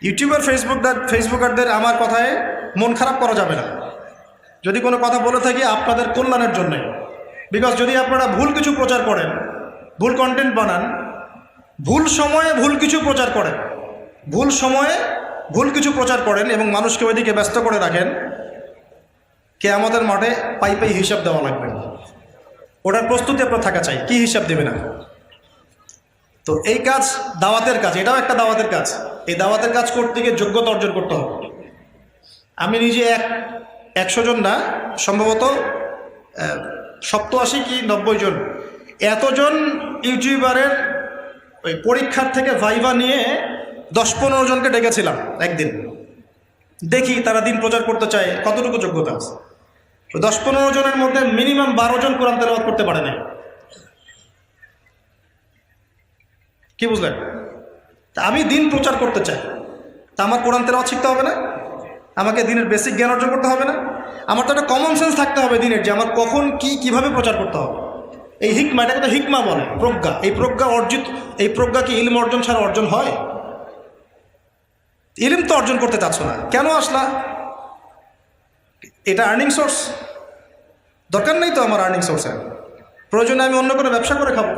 YouTuber ফেসবুকারদের আমার কথায় মন খারাপ করা যাবে না। যদি কোনো কথা বলে থাকি আপনাদের কল্যাণের জন্যে। বিকজ যদি আপনারা ভুল কিছু প্রচার করেন, ভুল কন্টেন্ট বানান, ভুল সময়ে ভুল কিছু প্রচার করেন, ভুল সময়ে ভুল কিছু প্রচার করেন এবং মানুষকে ওইদিকে ব্যস্ত করে রাখেন, আমাদের মাঠে পাই হিসাব দেওয়া লাগবে। ওটার প্রস্তুতি আপনার থাকা চাই, কি হিসাব দেবে না। তো এই কাজ দাওয়াতের কাজ, এটাও একটা দাওয়াতের কাজ। এই দাওয়াতের কাজ করতে গিয়ে যোগ্যতা অর্জন করতে হবে। আমি নিজে 100 জন না, সম্ভবত 87 কি 90 জন, এতজন ইউটিউবারের ওই পরীক্ষার থেকে ভাইভা নিয়ে 10-15 জনকে ডেকেছিলাম একদিন। দেখি তারা দিন প্রচার করতে চায়, কতটুকু যোগ্যতা আছে। 10-15 জনের মধ্যে মিনিমাম 12 জন কোরআন তেলাওয়াত করতে পারে না। কি বুঝলেন? তা আমি দিন প্রচার করতে চাই, তা আমার কোরআন তেলাওয়াত শিখতে হবে না? আমাকে দিনের বেসিক জ্ঞান অর্জন করতে হবে না? আমার তো একটা কমন সেন্স থাকতে হবে দিনের, যে আমার কখন কিভাবে প্রচার করতে হবে। এই হিকমা, এটা কথা হিকমা বলে, প্রজ্ঞা। এই প্রজ্ঞা কি ইলম অর্জন ছাড়া অর্জন হয়? ইলম তো অর্জন করতে চাচ্ছ না, কেন আসলা? এটা আর্নিং সোর্স? দরকার নেই তো আমার আর্নিং সোর্সের। প্রয়োজনে আমি অন্য কোনো ব্যবসা করে খাবো।